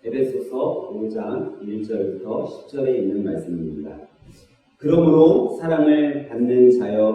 에베소서 5장 1절부터 10절에 있는 말씀입니다. 그러므로 사랑을 받는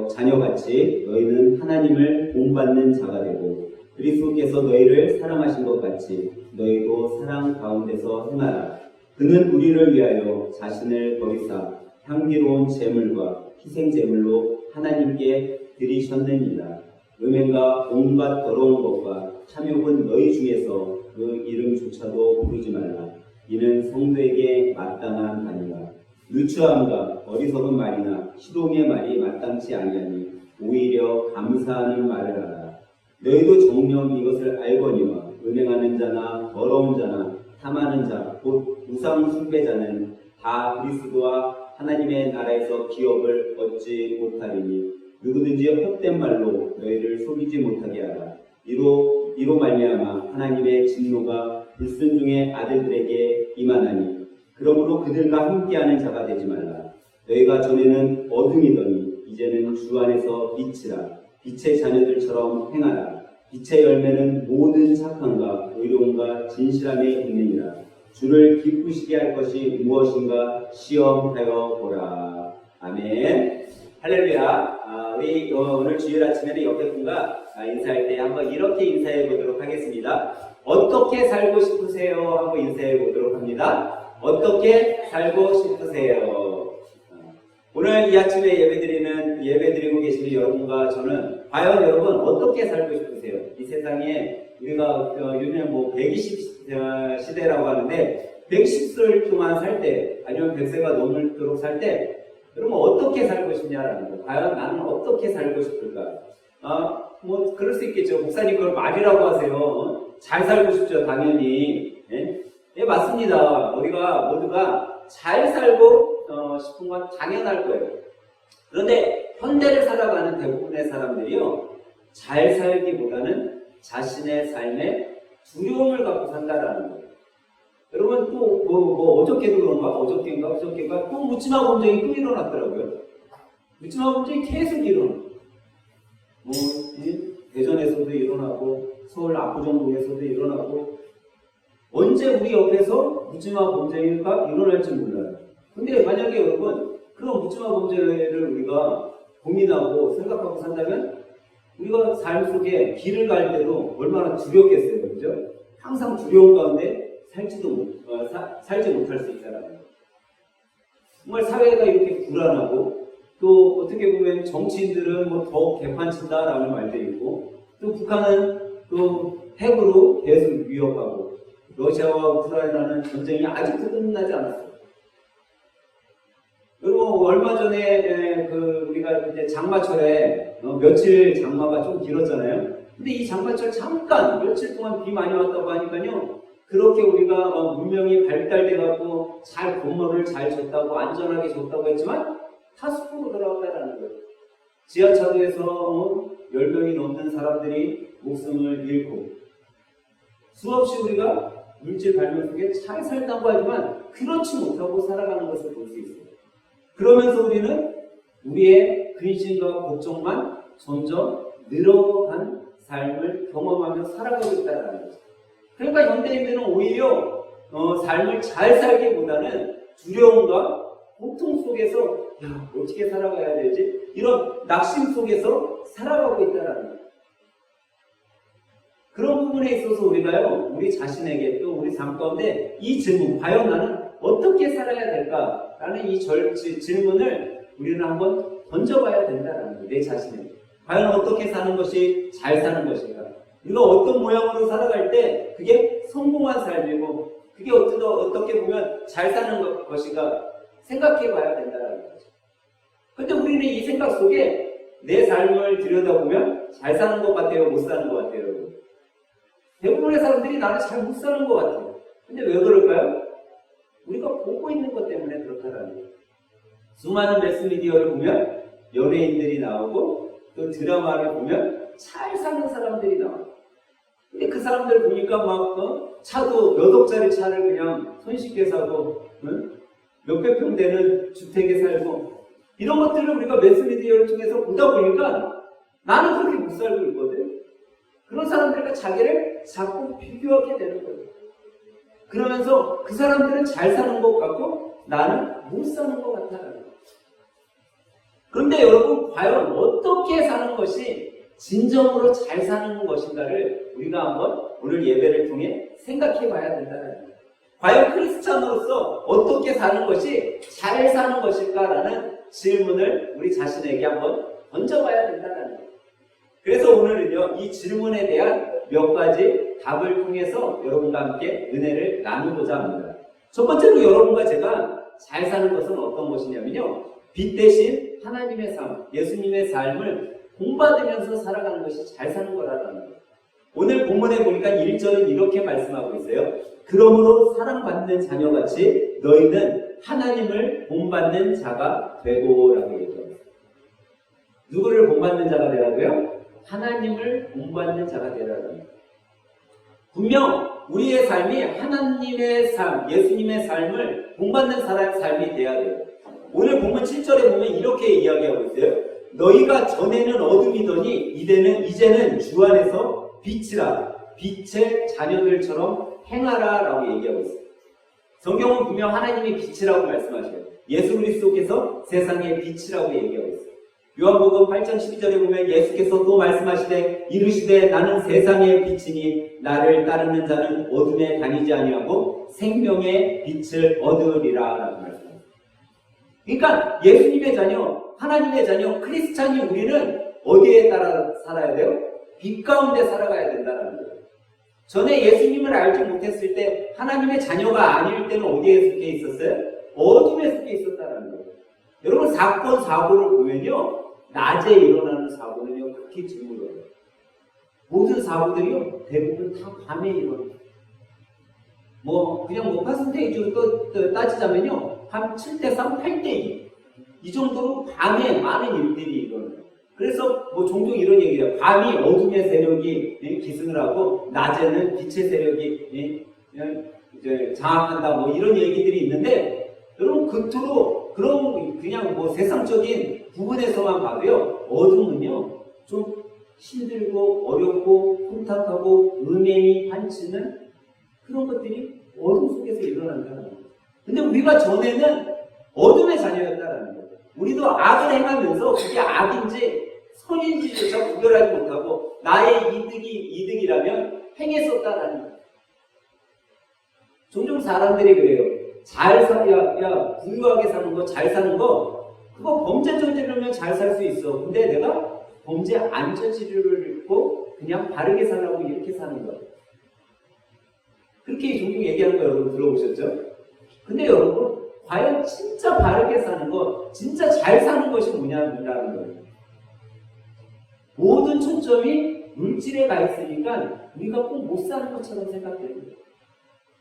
자녀같이 너희는 하나님을 본받는 자가 되고 그리스도께서 너희를 사랑하신 것 같이 너희도 사랑 가운데서 행하라. 그는 우리를 위하여 자신을 버리사 향기로운 제물과 희생 제물로 하나님께 드리셨느니라. 음행과 온갖 더러운 것과 탐욕은 너희 중에서 그 이름조차도 부르지 말라. 이는 성도에게 마땅한 바니라. 누추함과 어리석은 말이나 시동의 말이 마땅치 아니하니 오히려 감사하는 말을 하라. 너희도 정녕 이것을 알거니와 음행하는 자나 더러운 자나 탐하는 자 곧 우상 숭배자는 다 그리스도와 하나님의 나라에서 기업을 얻지 못하리니 누구든지 헛된 말로 너희를 속이지 못하게 하라. 이로 말미암아 하나님의 진노가 불순종의 아들들에게 임하나니 그러므로 그들과 함께하는 자가 되지 말라. 너희가 전에는 어둠이더니 이제는 주 안에서 빛이라. 빛의 자녀들처럼 행하라. 빛의 열매는 모든 착함과 의로움과 진실함에 있느니라. 주를 기쁘시게 할 것이 무엇인가 시험하여 보라. 아멘. 할렐루야. 우리 오늘 주일 아침에는 옆에 분과 인사할 때 한번 이렇게 인사해 보도록 하겠습니다. 어떻게 살고 싶으세요? 하고 인사해 보도록 합니다. 어떻게 살고 싶으세요? 오늘 이 아침에 예배드리고 계시는 여러분과 저는 과연 여러분 어떻게 살고 싶으세요? 이 세상에 우리가 요즘에 120 시대라고 하는데 110岁 동안 살 때 아니면 100세가 넘도록 살 때 여러분 어떻게 살고 싶냐라는 거. 과연 나는 어떻게 살고 싶을까? 그럴 수 있겠죠. 목사님 그걸 말이라고 하세요. 잘 살고 싶죠, 당연히. 예, 맞습니다. 우리가 모두가 잘 살고 싶은 건 당연할 거예요. 그런데 현대를 살아가는 대부분의 사람들이요, 잘 살기보다는 자신의 삶에 두려움을 갖고 산다라는 거예요. 여러분 또 어저께도 그런가? 어저께인가? 또 묻지마 범죄이 또 일어났더라고요. 묻지마 범죄이 계속 일어나. 대전에서도 일어나고 서울 압구정동에서도 일어나고 언제 우리 옆에서 묻지마 범죄가 일어날지 몰라요. 근데 만약에 여러분 그런 묻지마 범죄를 우리가 고민하고 생각하고 산다면 우리가 삶 속에 길을 갈 때도 얼마나 두렵겠어요. 그죠? 항상 두려움 가운데 살지 못할 수 있다는 거예요. 정말 사회가 이렇게 불안하고 또 어떻게 보면 정치인들은 더 개판친다라는 말도 있고 또 북한은 또 핵으로 계속 위협하고 러시아와 우크라이나는 전쟁이 아직도 끝나지 않았어요. 여러분 얼마 전에 우리가 이제 장마철에 며칠 장마가 좀 길었잖아요. 근데 이 장마철 잠깐 며칠 동안 비 많이 왔다고 하니까요. 그렇게 우리가 문명이 발달돼 갖고 잘 건물을 잘 졌다고 안전하게 졌다고 했지만 다 숲으로 돌아왔다라는 거예요. 지하차도에서 10명이 넘는 사람들이 목숨을 잃고 수없이 우리가 물질 발명 속에 잘 살다고 하지만 그렇지 못하고 살아가는 것을 볼 수 있어요. 그러면서 우리는 우리의 근심과 걱정만 점점 늘어간 삶을 경험하며 살아가고 있다는 거죠. 그러니까 현대인들은 오히려 삶을 잘 살기보다는 두려움과 고통 속에서 어떻게 살아가야 되지? 이런 낙심 속에서 살아가고 있다는 거예요. 그런 부분에 있어서 우리가요, 우리 자신에게 또 우리 삶 가운데 이 질문, 과연 나는 어떻게 살아야 될까라는 이 질문을 우리는 한번 던져봐야 된다는 거예요. 내 자신에게. 과연 어떻게 사는 것이 잘 사는 것인가? 우리가 어떤 모양으로 살아갈 때 그게 성공한 삶이고 그게 어떻게 보면 잘 사는 것인가 생각해 봐야 된다는 거죠. 근데 우리는 이 생각 속에 내 삶을 들여다보면 잘 사는 것 같아요? 못 사는 것 같아요? 대부분의 사람들이 나는 잘 못 사는 것 같아요. 근데 왜 그럴까요? 우리가 보고 있는 것 때문에 그렇다라는 거예요. 수많은 매스미디어를 보면 연예인들이 나오고 또 드라마를 보면 잘 사는 사람들이 나와요. 근데 그 사람들 보니까 차도 몇 억짜리 차를 그냥 손쉽게 사고 몇백 평 되는 주택에 살고 이런 것들을 우리가 매스미디어를 통해서 보다 보니까 나는 그렇게 못 살고 있거든. 그런 사람들과 자기를 자꾸 비교하게 되는 거예요. 그러면서 그 사람들은 잘 사는 것 같고 나는 못 사는 것 같아요. 그런데 여러분, 과연 어떻게 사는 것이 진정으로 잘 사는 것인가를 우리가 한번 오늘 예배를 통해 생각해 봐야 된다는 거예요. 과연 크리스찬으로서 어떻게 사는 것이 잘 사는 것일까라는 질문을 우리 자신에게 한번 던져봐야 된다는 거예요. 그래서 오늘은요, 이 질문에 대한 몇 가지 답을 통해서 여러분과 함께 은혜를 나누고자 합니다. 첫 번째로 여러분과 제가 잘 사는 것은 어떤 것이냐면요, 빛 대신 하나님의 삶, 예수님의 삶을 본받으면서 살아가는 것이 잘 사는 거라는 거예요. 오늘 본문에 보니까 1절은 이렇게 말씀하고 있어요. 그러므로 사랑받는 자녀같이 너희는 하나님을 본받는 자가 되고 라고 얘기합니다. 누구를 본받는 자가 되라고요? 하나님을 본받는 자가 되라는 거예요. 분명 우리의 삶이 하나님의 삶, 예수님의 삶을 본받는 사람의 삶이 돼야 돼요. 오늘 본문 7절에 보면 이렇게 이야기하고 있어요. 너희가 전에는 어둠이더니 이제는 주 안에서 빛이라, 빛의 자녀들처럼 행하라 라고 얘기하고 있어요. 성경은 분명 하나님이 빛이라고 말씀하셔요. 예수 그리스도께서 세상의 빛이라고 얘기하고 있어요. 요한복음 8장 12절에 보면 예수께서 또 말씀하시되 이르시되 나는 세상의 빛이니 나를 따르는 자는 어둠에 다니지 아니하고 생명의 빛을 얻으리라 라고 말씀합니다. 그러니까 예수님의 자녀, 하나님의 자녀, 크리스찬이 우리는 어디에 따라 살아야 돼요? 빛 가운데 살아가야 된다는 거예요. 전에 예수님을 알지 못했을 때 하나님의 자녀가 아닐 때는 어디에 속해 있었어요? 어둠에 속해 있었다는 거예요. 여러분, 사건, 사고를 보면요, 낮에 일어나는 사고는요, 극히 드물어요. 모든 사고들이요, 대부분 다 밤에 일어나요. 그냥 퍼센테이지로 또 따지자면요, 한 7대3, 8대2. 이 정도로 밤에 많은 일들이 일어나요. 그래서 종종 이런 얘기예요. 밤이 어둠의 세력이 기승을 하고, 낮에는 빛의 세력이 이제 장악한다, 이런 얘기들이 있는데, 여러분, 겉으로 그런 그냥 세상적인 부분에서만 봐도요, 어둠은요, 좀 힘들고 어렵고 혼탁하고 음행이 한치는 그런 것들이 어둠 속에서 일어난다는 거예요. 근데 우리가 전에는 어둠의 자녀였다는 거예요. 우리도 악을 행하면서 그게 악인지 선인지조차 구별하지 못하고 나의 이득이라면 행했었다라는 거예요. 종종 사람들이 그래요. 부유하게 사는 거, 잘 사는 거, 그거 범죄 저지르면 잘 살 수 있어. 근데 내가 범죄 안 저지르를 입고 그냥 바르게 살라고 이렇게 사는 거야. 그렇게 종종 얘기하는 거 여러분 들어보셨죠? 근데 여러분, 과연 진짜 바르게 사는 거, 진짜 잘 사는 것이 뭐냐는 거예요. 모든 초점이 물질에 가 있으니까 우리가 꼭 못 사는 것처럼 생각돼요.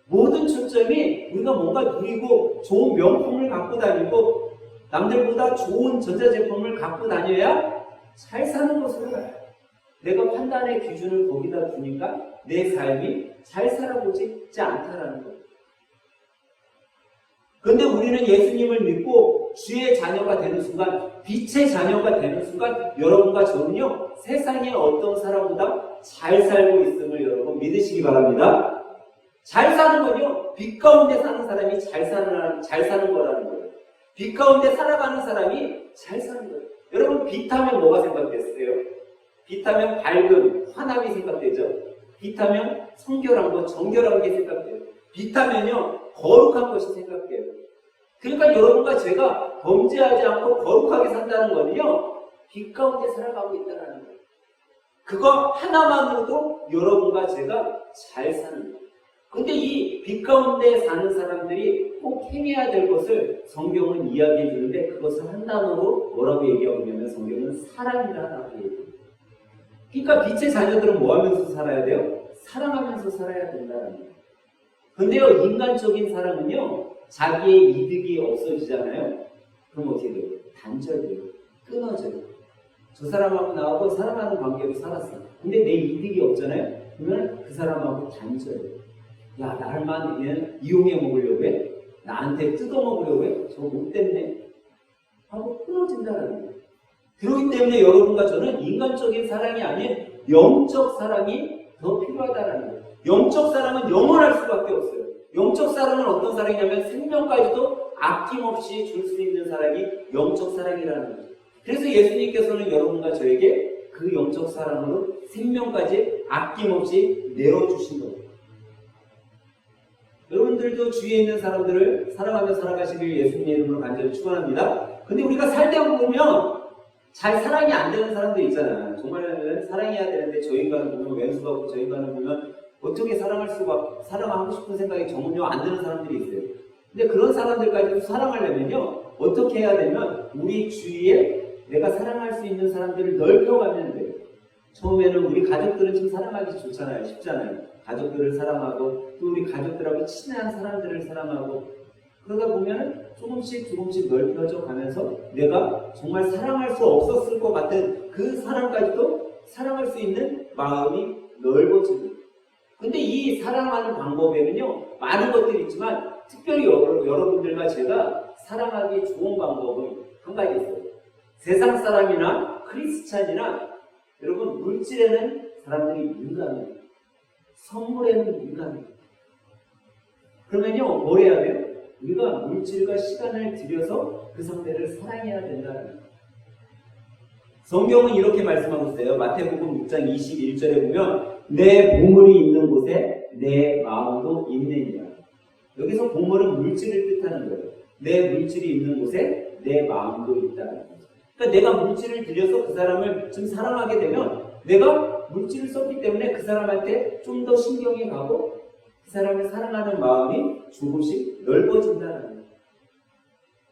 모든 초점이 우리가 뭔가 누리고 좋은 명품을 갖고 다니고 남들보다 좋은 전자제품을 갖고 다녀야 잘 사는 것으로 내가 판단의 기준을 거기다 두니까 내 삶이 잘 살아보지 않다라는 거예요. 그런데 우리는 예수님을 믿고 주의 자녀가 되는 순간, 빛의 자녀가 되는 순간 여러분과 저는요, 세상의 어떤 사람보다 잘 살고 있음을 여러분 믿으시기 바랍니다. 잘 사는 건요, 빛 가운데 사는 사람이 잘 사는 거라는 거예요. 빛 가운데 살아가는 사람이 잘 사는 거예요. 여러분, 빛하면 뭐가 생각됐어요? 빛하면 밝음, 화남이 생각되죠? 빛하면 성결한 것, 정결한 게 생각돼요. 빛하면요, 거룩한 것이 생각돼요. 그러니까 여러분과 제가 범죄하지 않고 거룩하게 산다는 거는요, 빛 가운데 살아가고 있다는 거예요. 그거 하나만으로도 여러분과 제가 잘 사는 거예요. 근데 이 빛 가운데 사는 사람들이 꼭 행해야 될 것을 성경은 이야기해 주는데 그것을 한 단어로 뭐라고 얘기하고 있냐면 성경은 사랑이라고 얘기해요. 그러니까 빛의 자녀들은 뭐 하면서 살아야 돼요? 사랑하면서 살아야 된다는 거예요. 근데요, 인간적인 사랑은요, 자기의 이득이 없어지잖아요. 그럼 어떻게 돼요? 단절돼요. 끊어져요. 저 사람하고 나하고 사랑하는 관계로 살았어. 근데 내 이득이 없잖아요. 그러면 그 사람하고 단절해요. 야, 나를만 얘는 이용해 먹으려고 해? 나한테 뜯어먹으려고 해? 저 못됐네. 하고 끊어진다는 거예요. 그렇기 때문에 여러분과 저는 인간적인 사랑이 아닌 영적 사랑이 더 필요하다는 거예요. 영적 사랑은 영원할 수밖에 없어요. 사랑은 어떤 사랑이냐면 생명까지도 아낌없이 줄 수 있는 사랑이 영적 사랑이라는 거죠. 그래서 예수님께서는 여러분과 저에게 그 영적 사랑으로 생명까지 아낌없이 내어주신 거예요. 여러분들도 주위에 있는 사람들을 사랑하며 살아가시길 예수님의 이름으로 간절히 축원합니다. 근데 우리가 살다 보면 잘 사랑이 안 되는 사람들 있잖아. 정말 사랑해야 되는데 저 인간을 보면 왼수가 없고 저 인간을 보면 어떻게 사랑하고 싶은 생각이 전혀 안 드는 사람들이 있어요. 근데 그런 사람들까지도 사랑하려면요, 어떻게 해야 되면 우리 주위에 내가 사랑할 수 있는 사람들을 넓혀가면 돼요. 처음에는 우리 가족들은 좀 사랑하기 좋잖아요. 쉽잖아요. 가족들을 사랑하고 또 우리 가족들하고 친한 사람들을 사랑하고 그러다 보면 조금씩 넓혀져 가면서 내가 정말 사랑할 수 없었을 것 같은 그 사람까지도 사랑할 수 있는 마음이 넓어집니다. 근데 이 사랑하는 방법에는요, 많은 것들이 있지만 특별히 여러분들과 제가 사랑하기 좋은 방법은 한 가지 있어요. 세상 사람이나 크리스찬이나 여러분, 물질에는 사람들이 민감해요. 선물에는 민감해요. 그러면요, 뭘 해야 돼요? 우리가 물질과 시간을 들여서 그 상대를 사랑해야 된다는 거예요. 성경은 이렇게 말씀하고 있어요. 마태복음 6장 21절에 보면 내 보물이 있는 곳에 내 마음도 있느니라. 여기서 보물은 물질을 뜻하는 거예요. 내 물질이 있는 곳에 내 마음도 있다는 거예요. 그러니까 내가 물질을 들여서 그 사람을 좀 사랑하게 되면 내가 물질을 썼기 때문에 그 사람한테 좀 더 신경이 가고 그 사람을 사랑하는 마음이 조금씩 넓어진다는 거예요.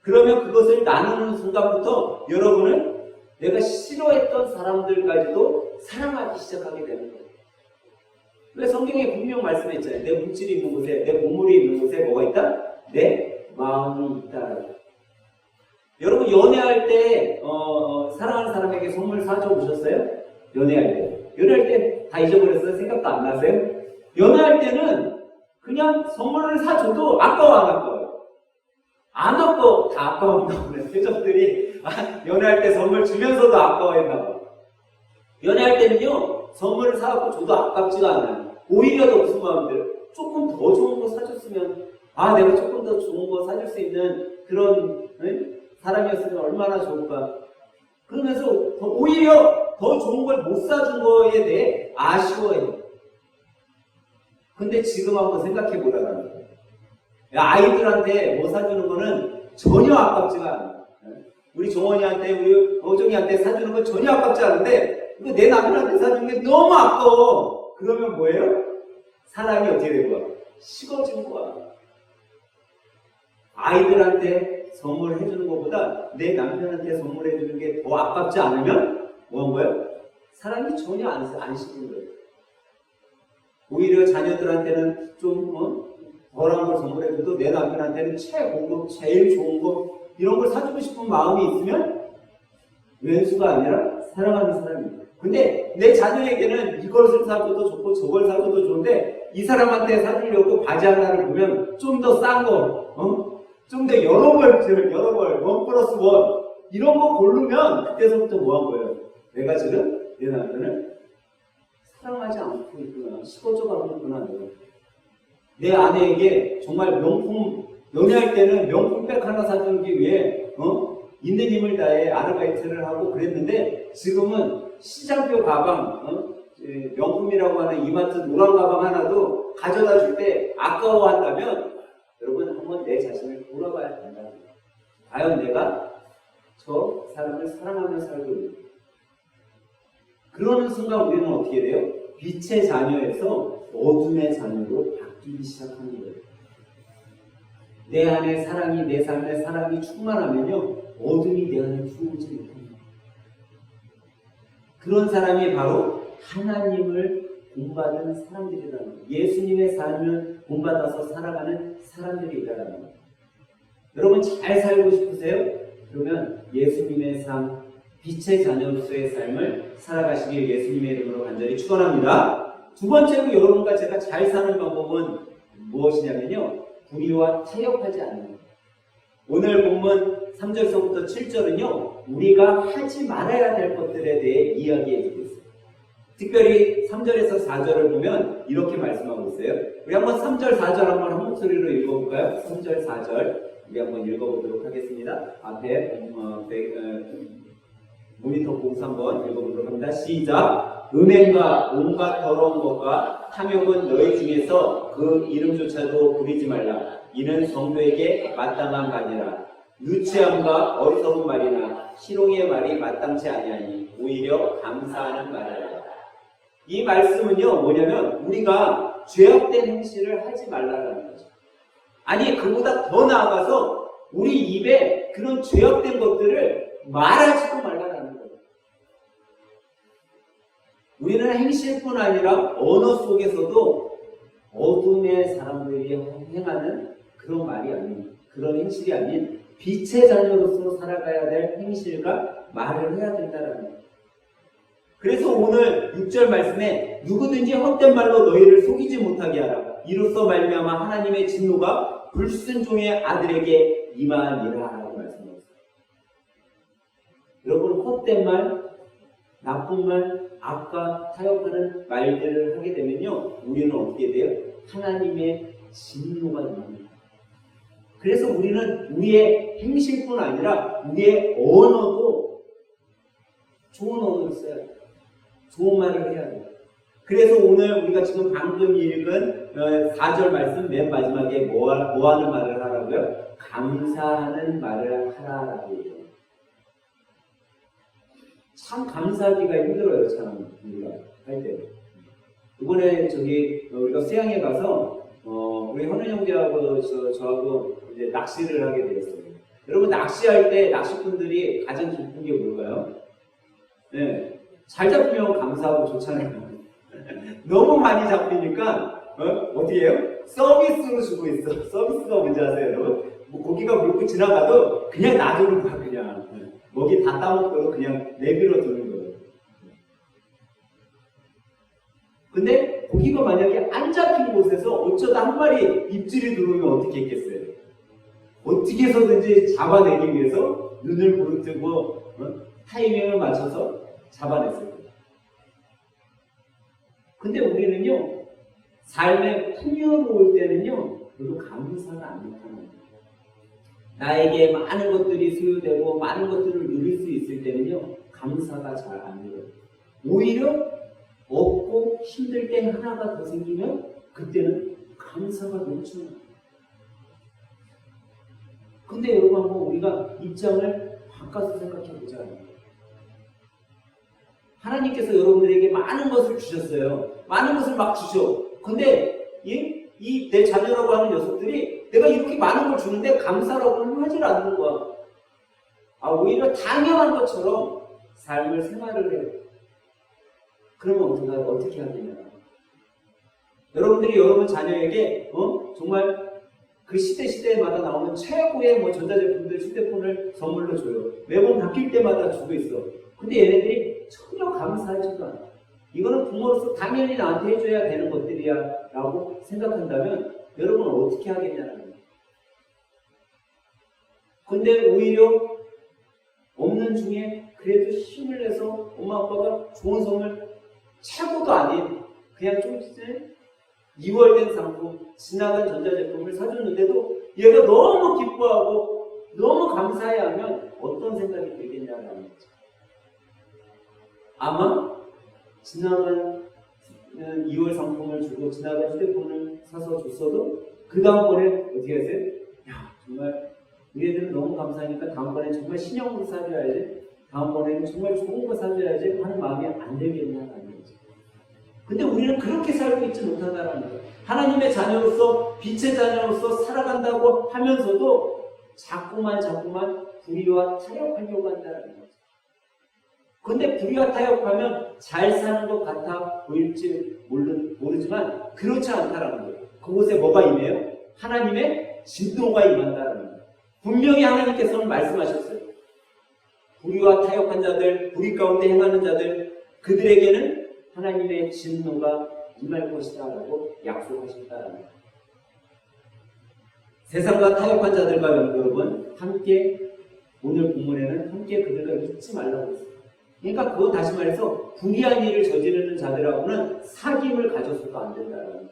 그러면 그것을 나누는 순간부터 여러분은 내가 싫어했던 사람들까지도 사랑하기 시작하게 되는 거예요. 왜 성경에 분명 말씀했잖아요. 내 물질이 있는 곳에, 내 보물이 있는 곳에 뭐가 있다? 내 마음이 있다. 여러분 연애할 때 사랑하는 사람에게 선물 사줘 보셨어요? 연애할 때 다 잊어버렸어요? 생각도 안 나세요? 연애할 때는 그냥 선물을 사줘도 아까워 안 아까워요? 안 아까워. 다 아까운다고 그래요. 표정들이 연애할 때 선물 주면서도 아까워했나 봐. 연애할 때는요, 선물을 사갖고 줘도 아깝지가 않아요. 오히려 더 무슨 마음대로 조금 더 좋은 거 사줬으면, 내가 조금 더 좋은 거 사줄 수 있는 그런 사람이었으면 얼마나 좋을까. 그러면서 오히려 더 좋은 걸 못 사준 거에 대해 아쉬워해요. 근데 지금 한번 생각해 보라는 거예요. 아이들한테 뭐 사주는 거는 전혀 아깝지가 않아요. 우리 종원이한테, 우리 어종이한테 사주는 건 전혀 아깝지 않은데, 이거 내 남편한테 사주는 게 너무 아까워. 그러면 뭐예요? 사랑이 어떻게 된 거야? 식어진 거야. 아이들한테 선물해주는 것보다 내 남편한테 선물해주는 게 더 아깝지 않으면 뭐 한 거예요? 사랑이 전혀 안 식은 거예요. 오히려 자녀들한테는 좀 덜한 걸 선물해줘도 내 남편한테는 최고급, 제일 좋은 거 이런 걸 사주고 싶은 마음이 있으면 왼수가 아니라 사랑하는 사람입니다. 근데 내 자녀에게는 이것을 사줘도 좋고 저걸 사줘도 좋은데 이 사람한테 사주려고 바지 하나를 보면 좀 더 싼 거, 좀 더 여러 벌, 1+1 이런 거 고르면 그때서부터 뭐 한 거예요? 내가 지금 내 남편을 사랑하지 않고 있구나, 식어져가고 있구나. 내 아내에게 정말 명품, 연애할 때는 명품백 하나 사주기 위해 있는 힘을 다해 아르바이트를 하고 그랬는데 지금은 시장표 가방, 명품이라고 하는 이마트 노란 가방 하나도 가져다 줄 때 아까워한다면 여러분 한번 내 자신을 돌아봐야 된다. 과연 내가 저 사람을 사랑하며 살고 있는가? 그러는 순간 우리는 어떻게 돼요? 빛의 자녀에서 어둠의 자녀로 바뀌기 시작하는 거예요. 내 안에 사랑이, 내 삶에 사랑이 충만하면요, 어둠이 내 안에 들어오지 못합니다. 그런 사람이 바로 하나님을 본받은 사람들이라는 거예요. 예수님의 삶을 본받아서 살아가는 사람들이라는 거예요. 여러분 잘 살고 싶으세요? 그러면 예수님의 삶, 빛의 자녀로서의 삶을 살아가시길 예수님의 이름으로 간절히 축원합니다. 두 번째로 여러분과 제가 잘 사는 방법은 무엇이냐면요, 불의와 타협하지 않는 것. 오늘 본문 3절서부터 7절은요, 우리가 하지 말아야 될 것들에 대해 이야기해 주고 있어요. 특별히 3절에서 4절을 보면 이렇게 말씀하고 있어요. 우리 한번 3절, 4절 한번 한 목소리로 읽어볼까요? 3절, 4절 우리 한번 읽어보도록 하겠습니다. 앞에 모니터 보고서 한번 읽어보도록 합니다. 시작! 음행과 온갖 더러운 것과 탐욕은 너희 중에서 그 이름조차도 부리지 말라. 이는 성도에게 마땅한 말이라. 유치함과 어리석은 말이나 희롱의 말이 마땅치 아니하니 오히려 감사하는 말이라. 이 말씀은요 뭐냐면 우리가 죄악된 행실을 하지 말라라는 거죠. 아니 그보다 더 나아가서 우리 입에 그런 죄악된 것들을 말하지도 말라라는 거예요. 우리는 행실뿐 아니라 언어 속에서도 어둠의 사람들이 행하는 그런 말이 아닌, 그런 행실이 아닌 빛의 자녀로서 살아가야 될 행실과 말을 해야 된다는 거예요. 그래서 오늘 6절 말씀에 누구든지 헛된 말로 너희를 속이지 못하게 하라. 이로써 말미암아 하나님의 진노가 불순종의 아들에게 임하니라 라고 말씀하셨어요. 여러분 헛된 말, 나쁜 말, 악과 타협하는 말들을 하게 되면요 우리는 어떻게 돼요? 하나님의 진노가 임합니다. 그래서 우리는 우리의 행실뿐 아니라 우리의 언어도 좋은 언어를 써야 돼요. 좋은 말을 해야 돼요. 그래서 오늘 우리가 지금 방금 읽은 4절 말씀 맨 마지막에 뭐 하는 말을 하라고요? 감사하는 말을 하라라고 얘기해요. 참 감사하기가 힘들어요. 참 우리가 할 때. 이번에 우리가 수양에 가서 우리 현우 형제하고 저하고 이제 낚시를 하게 되었어요. 여러분 낚시할 때 낚시꾼들이 가장 기쁜 게 뭘까요? 네, 잘 잡히면 감사하고 좋잖아요. 너무 많이 잡히니까 어떻게 해요? 서비스로 주고 있어. 서비스가 뭔지 아세요, 여러분? 뭐 고기가 물고 지나가도 그냥 놔두는 거야, 그냥. 먹이 다 따먹도록 그냥 내밀어 두는 거예요. 근데 고기가 만약에 안 잡힌 곳에서 어쩌다 한 마리 입질이 들어오면 어떻게 했겠어요? 어떻게 해서든지 잡아내기 위해서 눈을 부릅뜨고 타이밍을 맞춰서 잡아냈을 거예요. 근데 우리는요, 삶의 풍요로울 때는요, 별로 감사가 안 나타나요. 나에게 많은 것들이 소유되고 많은 것들을 누릴 수 있을 때는요, 감사가 잘 안 돼요. 오히려 없고 힘들 때 하나가 더 생기면 그때는 감사가 넘쳐요. 근데 여러분 한번 우리가 입장을 바꿔서 생각해 보자고요. 하나님께서 여러분들에게 많은 것을 주셨어요. 많은 것을 막 주셔. 근데 이 내 자녀라고 하는 녀석들이 내가 이렇게 많은 걸 주는데 감사라고는 하질 않는 거야. 오히려 당연한 것처럼 삶을 생활을 해요. 그러면 어떻게 하겠냐. 여러분들이 여러분 자녀에게 정말 그 시대마다 나오는 최고의 전자제품들, 휴대폰을 선물로 줘요. 매번 바뀔 때마다 주고 있어. 근데 얘네들이 전혀 감사하지도 않아. 이거는 부모로서 당연히 나한테 해줘야 되는 것들이야 라고 생각한다면 여러분은 어떻게 하겠냐는 거예요. 근데 오히려 없는 중에 그래도 힘을 내서 엄마 아빠가 좋은 선물 최고도 아닌 그냥 좀 이월된 상품, 지나간 전자제품을 사줬는데도 얘가 너무 기뻐하고 너무 감사해하면 어떤 생각이 들겠냐는 거죠. 아마 지나간 2월 상품을 주고 지나간 휴대폰을 사서 줬어도 그 다음번에 어떻게 하세요? 야 정말 우리 애들은 너무 감사하니까 다음번에 정말 신형으로 사줘야지, 다음번에는 정말 좋은 거 사줘야지 하는 마음이 안 들겠냐는 거죠. 근데 우리는 그렇게 살고 있지 못하다는 거예요. 하나님의 자녀로서 빛의 자녀로서 살아간다고 하면서도 자꾸만 불의와 타협하려고 한다는 거죠. 근데 불의와 타협하면 잘 사는 것 같아 보일지 모르지만 그렇지 않다라는 거예요. 그곳에 뭐가 임해요? 하나님의 진노가 임한다는 거예요. 분명히 하나님께서는 말씀하셨어요. 불의와 타협한 자들, 불의 가운데 행하는 자들, 그들에게는 하나님의 진노가 임할 것이다 라고 약속하셨다는 거예요. 세상과 타협한 자들과 여러분 함께, 오늘 본문에는 함께 그들과 잊지 말라고 했어요. 그러니까 그거 다시 말해서 불의한 일을 저지르는 자들하고는 사귐을 가져서도 안 된다는 거예요.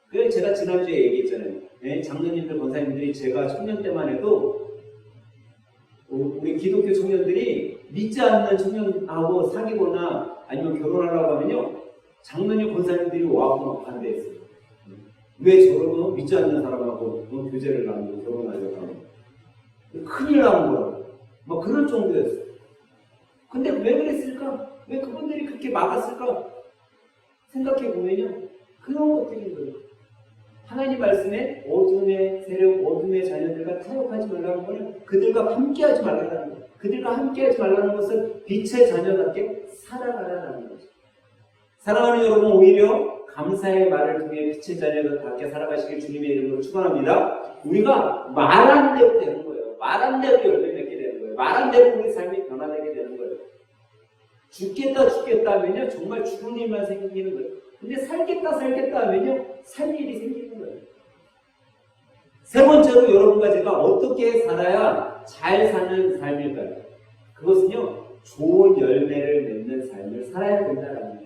그래서 제가 지난주에 얘기했잖아요. 네, 장로님들, 권사님들이 제가 청년 때만 해도 우리 기독교 청년들이 믿지 않는 청년하고 사귀거나 아니면 결혼하려고 하면요, 장로님, 권사님들이 와서 반대했어요. 왜 저러고 믿지 않는 사람하고 교제를 나누고 결혼하려고 하고 큰일 나는 거라고 막 그럴 정도였어요. 근데 왜 그랬을까? 왜 그분들이 그렇게 막았을까? 생각해 보면요, 그런 것들인 거예요. 하나님 말씀에 어둠의 세력, 어둠의 자녀들과 타협하지 말라는 거는 그들과 함께하지 말라는 거예요. 그들과 함께하지 말라는 것은 빛의 자녀답게 살아가라는 거죠. 사랑하는 여러분, 오히려 감사의 말을 통해 빛의 자녀답게 살아가시길 주님의 이름으로 축원합니다. 우리가 말한 대로 되는 거예요. 말한 대로 열매 맺게 되는 거예요. 말한 대로 우리 삶이 변화되게 되는 거예요. 죽겠다 하면요, 정말 죽을 일만 생기는 거예요. 근데 살겠다 하면요, 살 일이 생기는 거예요. 세 번째로 여러분과 제가 어떻게 살아야 잘 사는 삶일까요? 그것은요, 좋은 열매를 맺는 삶을 살아야 된다는 거예요.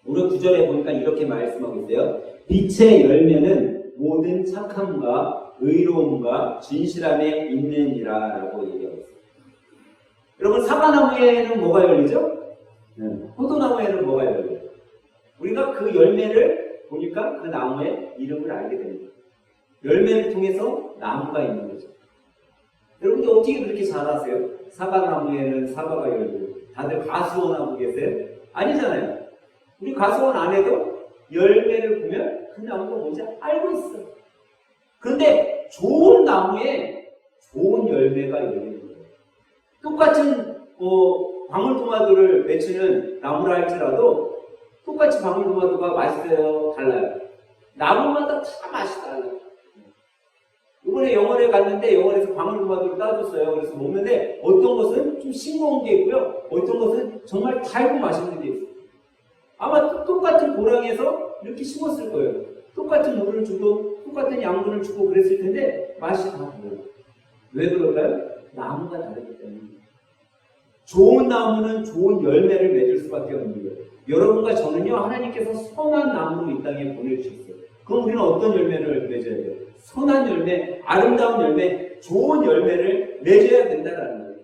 오늘 9절에 보니까 이렇게 말씀하고 있어요. 빛의 열매는 모든 착함과 의로움과 진실함에 있느니라 라고 얘기하고 있어요. 여러분, 사과나무에는 뭐가 열리죠? 포도나무에는 뭐가 열려요? 우리가 그 열매를 보니까 그 나무의 이름을 알게 됩니다. 열매를 통해서 나무가 있는 거죠. 여러분들 어떻게 그렇게 잘 아세요? 사과나무에는 사과가 열리고 다들 가수원하고 계세요? 아니잖아요. 우리 가수원 안에도 열매를 보면 그 나무가 뭔지 알고 있어요. 그런데 좋은 나무에 좋은 열매가 열리는 거예요. 똑같은 방울토마토를 맺히는 나무라 할지라도 똑같이 방울토마토가 맛있어요? 달라요? 나무마다 다 맛이 달라요. 이번에 영월에 갔는데 영월에서 방울토마토를 따줬어요. 그래서 먹는데 어떤 것은 좀 싱거운 게 있고요. 어떤 것은 정말 달고 맛있는 게 있어요. 아마 똑같은 고랑에서 이렇게 심었을 거예요. 똑같은 물을 주고 똑같은 양분을 주고 그랬을 텐데 맛이 다 달라요. 왜 그럴까요? 나무가 다르기 때문에. 좋은 나무는 좋은 열매를 맺을 수밖에 없는 거예요. 여러분과 저는요, 하나님께서 선한 나무로 이 땅에 보내주셨어요. 그럼 우리는 어떤 열매를 맺어야 돼요? 선한 열매, 아름다운 열매, 좋은 열매를 맺어야 된다는 거예요.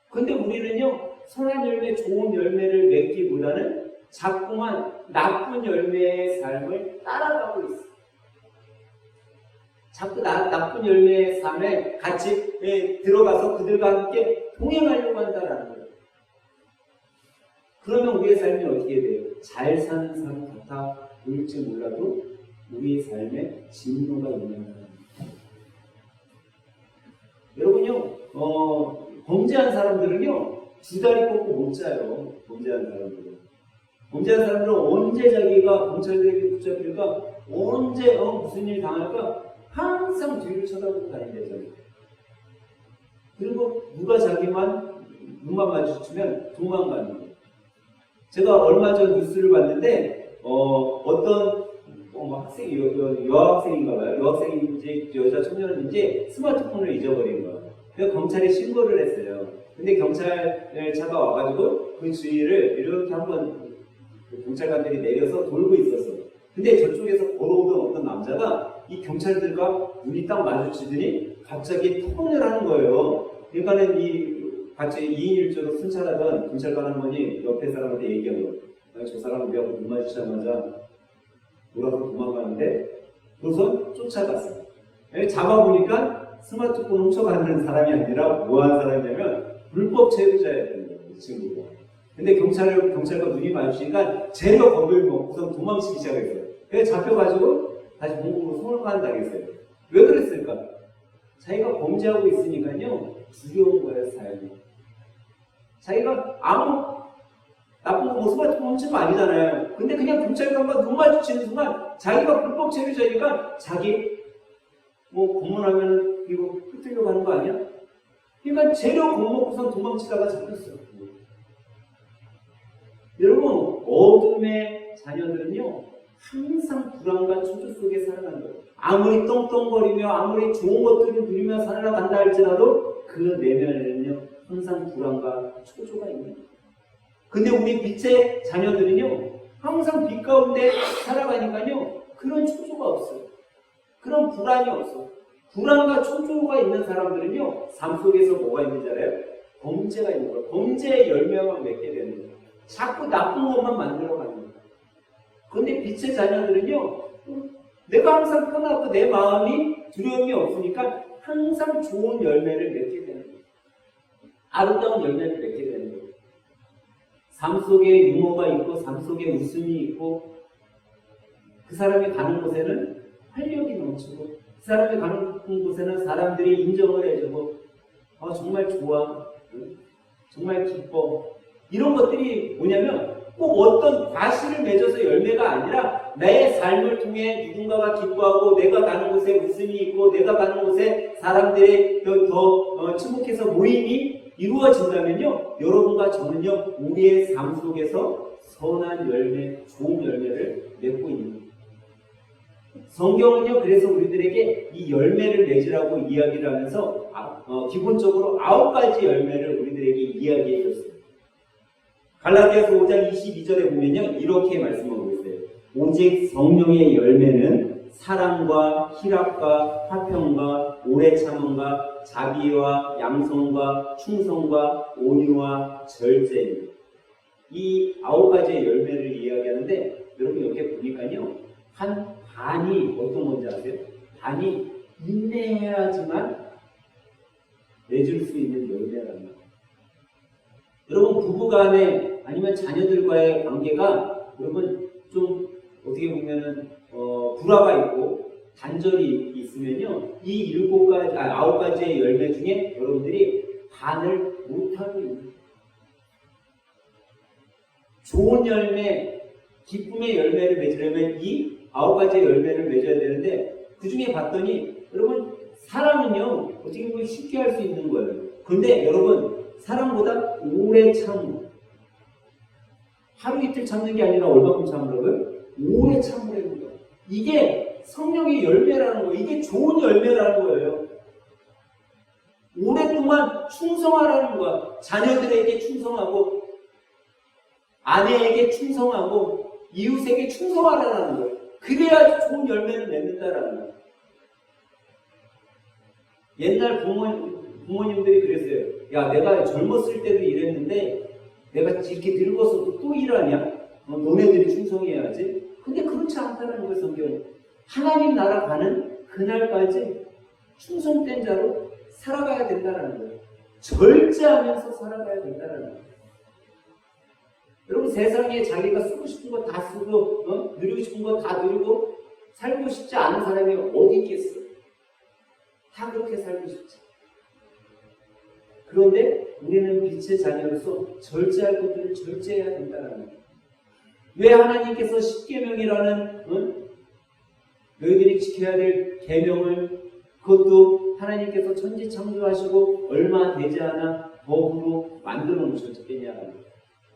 근데 우리는요, 선한 열매, 좋은 열매를 맺기보다는 자꾸만 나쁜 열매의 삶을 따라가고 있어요. 자꾸 나쁜 열매의 삶에 같이 들어가서 그들과 함께 동행하려고 한다는 거예요. 그러면 우리의 삶이 어떻게 돼요? 잘 사는 삶 같아 보일지 몰라도 우리의 삶에 진노가 있는 거예요. 여러분요, 범죄한 사람들은요, 두 다리 뻗고 못 자요. 범죄한 사람들은. 범죄한 사람들은 언제 자기가 경찰들에게 붙잡힐까? 언제 무슨 일 당할까? 항상 뒤를 쳐다보고 다닌다잖아요. 그리고 누가 자기만 눈만 마주치면 도망가는 거예요. 제가 얼마 전 뉴스를 봤는데 어떤 학생이 여학생인가 봐요. 여학생인지 여자 청년인지 스마트폰을 잊어버린 거예요. 그래서 경찰에 신고를 했어요. 근데 경찰차가 와가지고 그 주위를 이렇게 한번 경찰관들이 내려서 돌고 있었어요. 근데 저쪽에서 걸어오던 어떤 남자가 이 경찰들과 눈이 딱 마주치더니 갑자기 턴을 하는 거예요. 그러니까는 이 같이 2인 1조로 순찰하던 경찰관 한 분이 옆에 사람한테 얘기한 거예요. 저 사람 우리하고 눈 마주치자마자 돌아서 도망가는데 그래서 쫓아갔어요. 잡아보니까 스마트폰 훔쳐가는 사람이 아니라 뭐하는 사람이냐면 불법 체류자였던 거예요. 이 친구가. 근데 경찰과 눈이 마주치니까 제가 겁을 먹고서 도망치기 시작했어요. 그래서 잡혀가지고 다시 공국으로 송환 당했어요. 왜 그랬을까? 자기가 범죄하고 있으니까요, 두려운 거예요, 삶이. 자기가 아무 나쁜 거 스마트폰 훔친 거 아니잖아요. 근데 그냥 경찰관과 눈 마주치는 순간 자기가 불법 체류자니까 자기 검문하면 이거 흩으려고 하는 거 아니야? 그러니까 재료 겁먹고선 도망치다가 잡혔어요. 여러분, 어둠의 자녀들은요, 항상 불안과 초조 속에 살아가는 거예요. 아무리 떵떵거리며 아무리 좋은 것들을 누리며 살아간다 할지라도 그 내면에는요, 항상 불안과 초조가 있는. 근데 우리 빛의 자녀들은요, 항상 빛 가운데 살아가니까요, 그런 초조가 없어요. 그런 불안이 없어. 불안과 초조가 있는 사람들은요, 삶 속에서 뭐가 있는지 알아요? 범죄가 있는 거예요. 범죄의 열매만 맺게 되는 거예요. 자꾸 나쁜 것만 만들어가는 거예요. 그런데 빛의 자녀들은요, 내가 항상 편하고 내 마음이 두려움이 없으니까 항상 좋은 열매를 맺게 되는 거예요. 아름다운 열매를 맺게 되는 거예요. 삶 속에 유머가 있고 삶 속에 웃음이 있고 그 사람이 가는 곳에는 활력이 넘치고 그 사람이 가는 곳에는 사람들이 인정을 해주고 정말 좋아, 정말 기뻐. 이런 것들이 뭐냐면 꼭 어떤 과실을 맺어서 열매가 아니라 내 삶을 통해 누군가가 기뻐하고 내가 가는 곳에 웃음이 있고 내가 가는 곳에 사람들이 더 친목해서 모임이 이루어진다면요, 여러분과 저는요, 우리의 삶 속에서 선한 열매, 좋은 열매를 맺고 있는 거예요. 성경은요, 그래서 우리들에게 이 열매를 맺으라고 이야기를 하면서 기본적으로 9가지 열매를 우리들에게 이야기해 줬어요. 갈라디아서 5장 22절에 보면요, 이렇게 말씀하고 있어요. 오직 성령의 열매는 사랑과 희락과 화평과 오래 참음과 자비와 양성과 충성과 온유와 절제입니다. 이 9가지의 열매를 이야기하는데 여러분 이렇게 보니까요, 한 반이 어떤 건지 아세요? 반이 인내해야지만 맺을 수 있는 열매라는 거예요. 여러분 부부간에 아니면 자녀들과의 관계가 여러분 좀 어떻게 보면은 불화가 있고 단절이 있으면요, 이 9가지의 열매 중에 여러분들이 반을 못하고 있는 거예요. 좋은 열매, 기쁨의 열매를 맺으려면 이 9가지의 열매를 맺어야 되는데 그 중에 봤더니 여러분 사랑은요 어떻게 보면 쉽게 할 수 있는 거예요. 그런데 여러분 사랑보다 오래 참음, 하루 이틀 참는 게 아니라 얼마큼 참으라고요? 오래 참으라는 거예요. 이게 성령의 열매라는 거예요. 이게 좋은 열매라는 거예요. 오랫동안 충성하라는 거야. 자녀들에게 충성하고 아내에게 충성하고 이웃에게 충성하라는 거예요. 그래야 좋은 열매를 맺는다라는 거예요. 옛날 부모님들이 그랬어요. 야, 내가 젊었을 때도 이랬는데 내가 이렇게 늙어서도 또 일하냐? 너네들이 충성해야지. 근데 그렇지 않다는 거예요, 성경은. 하나님 나라 가는 그날까지 충성된 자로 살아가야 된다는 거예요. 절제하면서 살아가야 된다는 거예요. 여러분 세상에 자기가 쓰고 싶은 거 다 쓰고 누리고 싶은 거 다 누리고 살고 싶지 않은 사람이 어디 있겠어? 다 그렇게 살고 싶지. 그런데 우리는 빛의 자녀로서 절제할 것들을 절제해야 된다는 거예요. 왜 하나님께서 십계명이라는 너희들이 지켜야 될 계명을 그것도 하나님께서 천지 창조하시고 얼마 되지 않아 법으로 만들어 놓으셨겠냐는 거예요.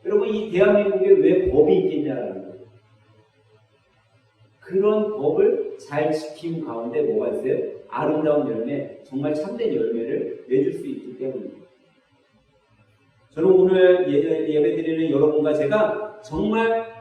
여러분 이 대한민국에 왜 법이 있겠냐라는 거예요. 그런 법을 잘 지킴 가운데 뭐가 있어요? 아름다운 열매, 정말 참된 열매를 맺을 수 있기 때문입니다. 저는 오늘 예배드리는 여러분과 제가 정말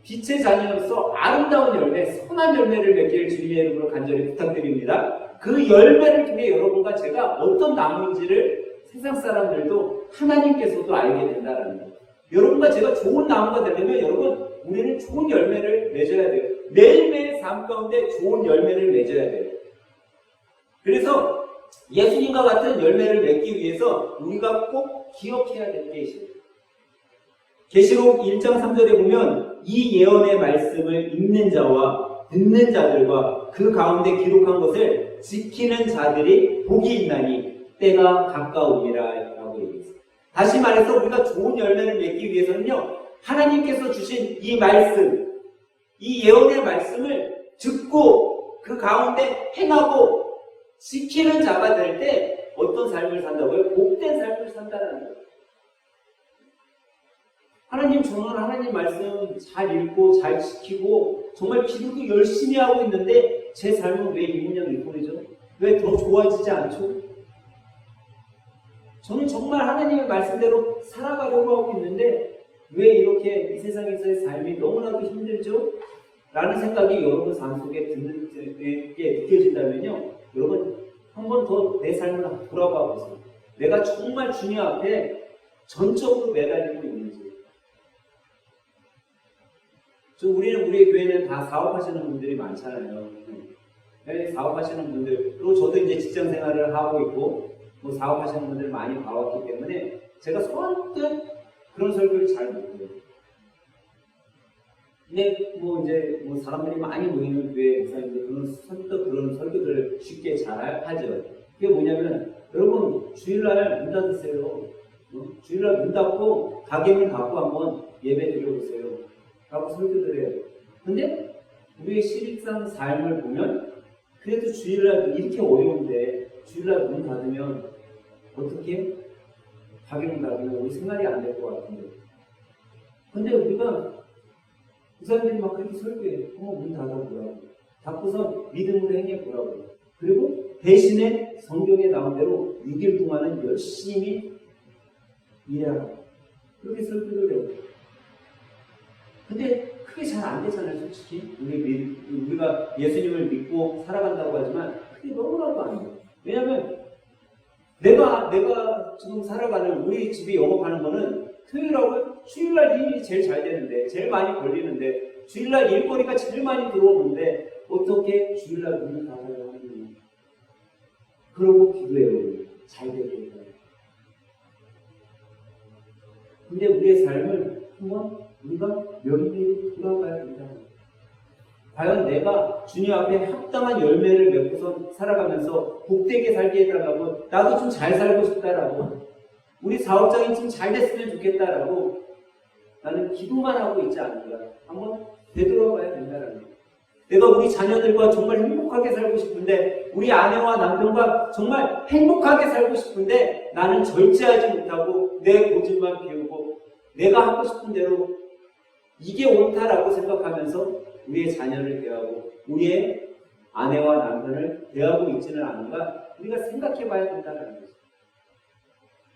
빛의 자녀로서 아름다운 열매, 선한 열매를 맺기를 주님의 이름으로 간절히 부탁드립니다. 그 열매를 통해 여러분과 제가 어떤 나무인지를 세상 사람들도 하나님께서도 알게 된다는 거예요. 여러분과 제가 좋은 나무가 되려면 여러분 우리는 좋은 열매를 맺어야 돼요. 매일매일 삶 가운데 좋은 열매를 맺어야 돼요. 그래서 예수님과 같은 열매를 맺기 위해서 우리가 꼭 기억해야 될 게 있어요. 계시록 1장 3절에 보면 이 예언의 말씀을 읽는 자와 듣는 자들과 그 가운데 기록한 것을 지키는 자들이 복이 있나니 때가 가까우니라 라고 얘기했어요. 다시 말해서 우리가 좋은 열매를 맺기 위해서는요, 하나님께서 주신 이 말씀, 이 예언의 말씀을 듣고 그 가운데 행하고 지키는 자가 될 때 어떤 삶을 산다고요? 복된 삶을 산다는 거예요. 저는 하나님 말씀 잘 읽고 잘 지키고 정말 기도도 열심히 하고 있는데 제 삶은 왜 이 모양 이 꼴이죠? 왜 더 좋아지지 않죠? 저는 정말 하나님의 말씀대로 살아가려고 하고 있는데 왜 이렇게 이 세상에서의 삶이 너무나도 힘들죠? 라는 생각이 여러분 삶 속에 느껴진다면요, 여러분 한 번 더 내 삶을 돌아봐 보세요. 내가 정말 주님 앞에 전적으로 매달리고 있는지. 우리의 교회는 다 사업하시는 분들이 많잖아요. 사업하시는 분들, 그리고 저도 이제 직장 생활을 하고 있고 뭐 사업하시는 분들 많이 봐왔기 때문에 제가 선뜻 그런 설교를 잘 못해요. 근데 뭐 사람들이 많이 모이는 교회 목사님들 선뜻 그런 설교들을 쉽게 잘 하죠. 그게 뭐냐면, 여러분 주일날 문 닫으세요. 주일날 문 닫고 가게 문 닫고 한번 예배 드려보세요 라고 설교를 해요. 근데 우리의 실상 삶을 보면 그래도 주일날 이렇게 어려운데 주일날 문 닫으면 어떻게? 가게 문 닫으면 우리 생활이 안 될 것 같은데. 근데 우리가 그 사람들이 막 그렇게 설교해. 문 닫아보라고. 닫고서 믿음으로 행해보라고. 그리고 대신에 성경에 나온 대로 6일 동안은 열심히 일하라고. 그렇게 설교를 해요. 근데 크게 잘 안 되잖아요, 솔직히. 우리가 예수님을 믿고 살아간다고 하지만 그게 너무나도 안 돼요. 왜냐면 내가 지금 살아가는 우리 집이 영업하는 거는 토요일하고 주일날 일이 제일 잘 되는데, 제일 많이 걸리는데, 주일날 일거리가 제일 많이 들어오는데 어떻게 주일날 문을 닫아야 하느냐. 그러고 기도해요. 잘 되겠다. 근데 우리의 삶을 한번 우리가 명리로 돌아가야 된다. 과연 내가 주님 앞에 합당한 열매를 맺고서 살아가면서 복되게 살게 해달라고, 나도 좀 잘 살고 싶다라고, 우리 사업장이 좀 잘 됐으면 좋겠다라고 나는 기도만 하고 있지 않는가. 한번 되돌아봐야 된다라는 거예요. 내가 우리 자녀들과 정말 행복하게 살고 싶은데, 우리 아내와 남편과 정말 행복하게 살고 싶은데 나는 절제하지 못하고 내 고집만 피우고 내가 하고 싶은 대로 이게 옳다라고 생각하면서 우리의 자녀를 대하고 우리의 아내와 남편을 대하고 있지는 않은가, 우리가 생각해 봐야 된다는 거죠.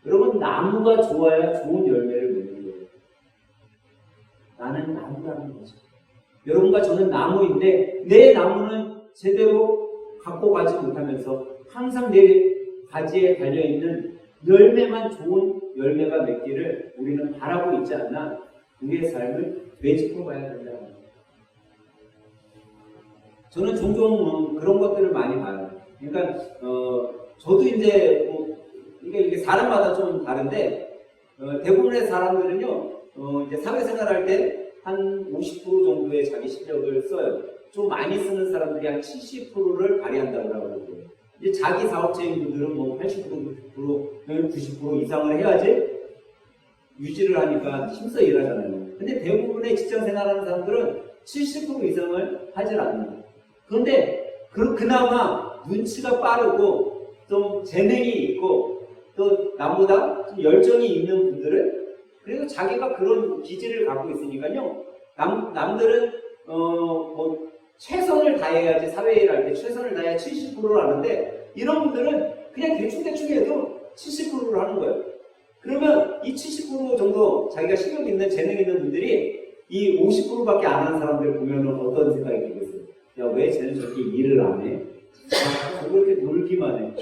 여러분, 나무가 좋아야 좋은 열매를 맺는 거예요. 나는 나무라는 거죠. 여러분과 저는 나무인데 내 나무는 제대로 갖고 가지 못하면서 항상 내 가지에 달려있는 열매만 좋은 열매가 맺기를 우리는 바라고 있지 않나. 우리의 삶을 되짚어 봐야 된다는 거예요. 저는 종종 그런 것들을 많이 봐요. 그러니까 저도 이제 이게 사람마다 좀 다른데, 대부분의 사람들은요 이제 사회생활할 때 한 50% 정도의 자기 실력을 써요. 좀 많이 쓰는 사람들이 한 70%를 발휘한다고 하고, 이제 자기 사업체인 분들은 뭐 80%, 90% 이상을 해야지 유지를 하니까 힘써 일하잖아요. 근데 대부분의 직장 생활하는 사람들은 70% 이상을 하질 않는다. 그런데 그나마 눈치가 빠르고 좀 재능이 있고 또 남보다 좀 열정이 있는 분들은, 그래도 자기가 그런 기질을 갖고 있으니까요, 남들은 뭐 최선을 다해야지, 사회일 할 때 최선을 다해야 70%를 하는데 이런 분들은 그냥 대충 해도 70%를 하는 거예요. 그러면 이 70% 정도 자기가 실력 있는, 재능 있는 분들이 이 50%밖에 안 하는 사람들 보면 어떤 생각이 들겠어요? 야, 왜 쟤는 저렇게 일을 안 해? 저거 이렇게 놀기만 해.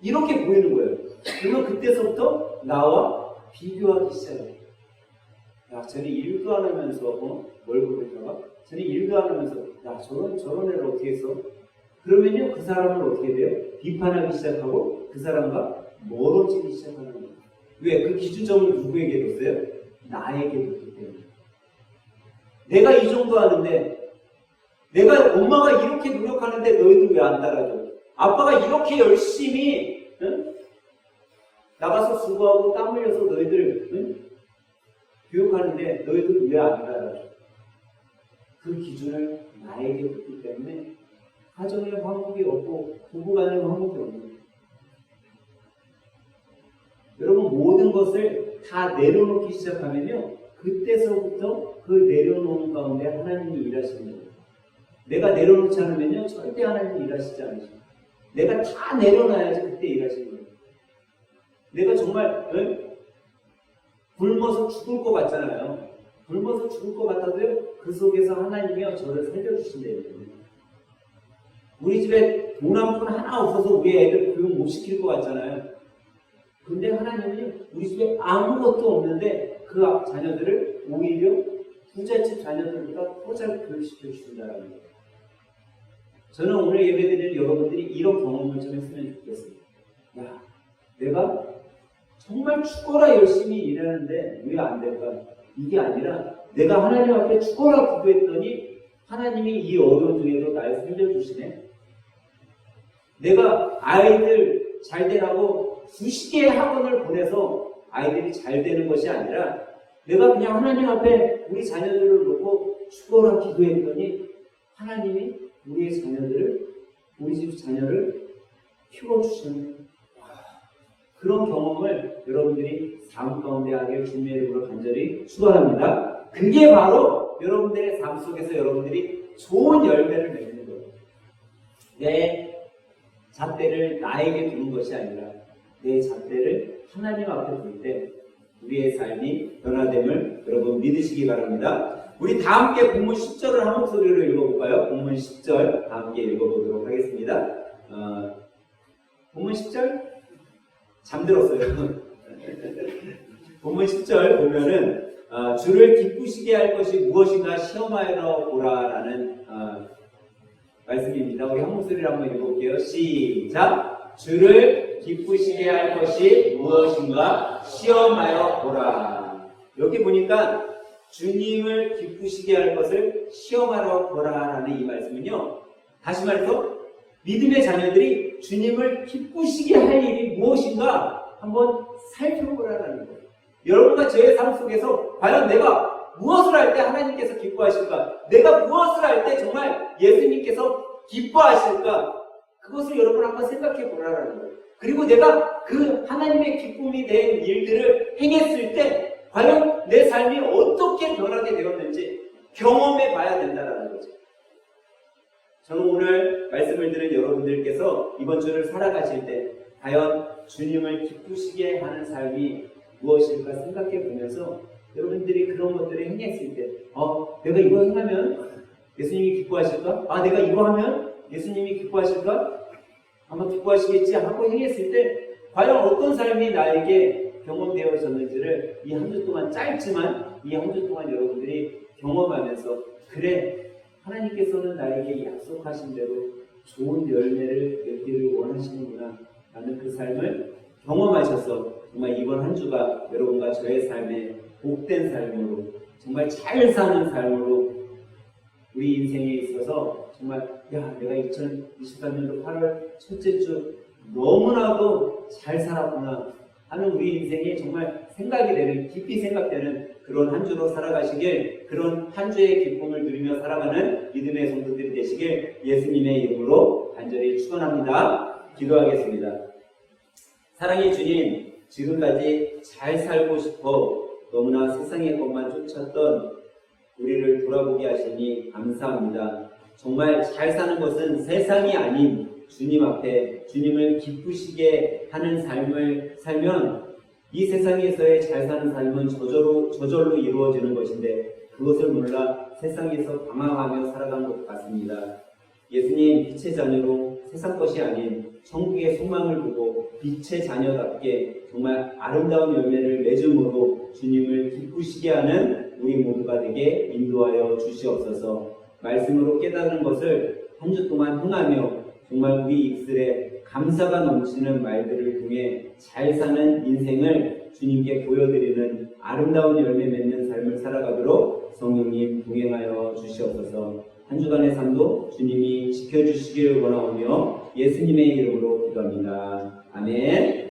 이렇게 보이는 거예요. 그러면 그때서부터 나와 비교하기 시작해요. 야, 쟤는 일도 안 하면서 뭘 그럴까봐? 쟤는 일도 안 하면서 야, 저런 애를 어떻게 했어? 그러면요, 그 사람을 어떻게 돼요? 비판하기 시작하고 그 사람과 멀어지기 시작하는 거예요. 왜? 그 기준점을 누구에게 뒀어요? 나에게 뒀기 때문에. 내가 이 정도 하는데, 내가 엄마가 이렇게 노력하는데 너희들 왜 안 따라줘? 아빠가 이렇게 열심히 나가서 수고하고 땀 흘려서 너희들 교육하는데 너희들 왜 안 따라줘? 그 기준을 나에게 뒀기 때문에 가정에 화목이 없고 부부간에 화목이 없는 거예요. 여러분, 모든 것을 다 내려놓기 시작하면요, 그때서부터 그 내려놓은 가운데 하나님이 일하시는 거예요. 내가 내려놓지 않으면요, 절대 하나님이 일하시지 않으십니다. 내가 다 내려놔야지 그때 일하시는 거예요. 내가 정말 굶어서 죽을 것 같잖아요. 굶어서 죽을 것 같아도요, 그 속에서 하나님이요 저를 살려주신대요. 우리 집에 돈 한 푼 하나 없어서 우리 애들 교육 못 시킬 것 같잖아요. 근데 하나님은 우리 집에 아무것도 없는데 그 자녀들을 오히려 부잣집 자녀들보다 더 잘 교육시켜 주신다는 거예요. 저는 오늘 예배드리는 여러분들이 이런 경험을 좀 했으면 좋겠어요. 야, 내가 정말 죽어라 열심히 일하는데 왜 안 될까? 이게 아니라 내가 하나님 앞에 죽어라 기도했더니 하나님이 이 어려운 중에도 날 살려주시네. 내가 아이들 잘 되라고 수십 개의 학원을 보내서 아이들이 잘 되는 것이 아니라 내가 그냥 하나님 앞에 우리 자녀들을 놓고 죽어라 기도했더니 하나님이 우리의 자녀들을, 우리 집 자녀를 키워주시는 그런 경험을 여러분들이 삶 가운데 하길 주님의 이름으로 간절히 축원합니다. 그게 바로 여러분들의 삶 속에서 여러분들이 좋은 열매를 맺는 거예요. 내 잣대를 나에게 두는 것이 아니라 내 잣대를 하나님 앞에 둘 때 우리의 삶이 변화됨을 여러분 믿으시기 바랍니다. 우리 다 함께 본문 10절을 한 목소리로 읽어볼까요? 본문 10절 다 함께 읽어보도록 하겠습니다. 본문 10절? 잠들었어요. 본문 10절 보면은 주를 기쁘시게 할 것이 무엇인가 시험하여 보라라는 말씀입니다. 우리 한 목소리로 한번 읽어볼게요. 시작! 주를 기쁘시게 할 것이 무엇인가 시험하여 보라. 여기 보니까 주님을 기쁘시게 할 것을 시험하러 보라라는 이 말씀은요, 다시 말해서 믿음의 자녀들이 주님을 기쁘시게 할 일이 무엇인가 한번 살펴보라라는 거예요. 여러분과 저의 삶 속에서 과연 내가 무엇을 할 때 하나님께서 기뻐하실까? 내가 무엇을 할 때 정말 예수님께서 기뻐하실까? 그것을 여러분 한번 생각해 보라라는 거예요. 그리고 내가 그 하나님의 기쁨이 된 일들을 행했을 때 과연 내 삶이 어떻게 변하게 되었는지 경험해 봐야 된다는 거죠. 저는 오늘 말씀을 들은 여러분들께서 이번 주를 살아가실 때 과연 주님을 기쁘시게 하는 삶이 무엇일까 생각해 보면서 여러분들이 그런 것들을 행했을 때 내가 이거 행하면 예수님이 기뻐하실까? 내가 이거 하면 예수님이 기뻐하실까? 아마 기뻐하시겠지 하고 행했을 때 과연 어떤 삶이 나에게 경험되어졌는지를 이 한 주 동안 짧지만 이 한 주 동안 여러분들이 경험하면서 그래 하나님께서는 나에게 약속하신 대로 좋은 열매를 맺기를 원하시는구나 라는 그 삶을 경험하셔서 정말 이번 한 주가 여러분과 저의 삶에 복된 삶으로 정말 잘 사는 삶으로 우리 인생에 있어서 정말 내가 2023년도 8월 첫째 주 너무나도 잘 살았구나 하는 우리 인생에 정말 생각이 되는, 깊이 생각되는 그런 한 주로 살아가시길, 그런 한 주의 기쁨을 누리며 살아가는 믿음의 성도들이 되시길 예수님의 이름으로 간절히 축원합니다. 기도하겠습니다. 사랑의 주님, 지금까지 잘 살고 싶어 너무나 세상의 것만 쫓았던 우리를 돌아보게 하시니 감사합니다. 정말 잘 사는 것은 세상이 아닌 주님 앞에 주님을 기쁘시게 하는 삶을 살면 이 세상에서의 잘 사는 삶은 저절로 이루어지는 것인데 그것을 몰라 세상에서 방황하며 살아간 것 같습니다. 예수님 빛의 자녀로 세상 것이 아닌 천국의 소망을 두고 빛의 자녀답게 정말 아름다운 열매를 맺음으로 주님을 기쁘시게 하는 우리 모두가 되게 인도하여 주시옵소서. 말씀으로 깨닫는 것을 한 주 동안 흥하며 정말 우리 입술에 감사가 넘치는 말들을 통해 잘 사는 인생을 주님께 보여드리는 아름다운 열매 맺는 삶을 살아가도록 성령님 동행하여 주시옵소서. 한 주간의 삶도 주님이 지켜주시기를 원하오며 예수님의 이름으로 기도합니다. 아멘.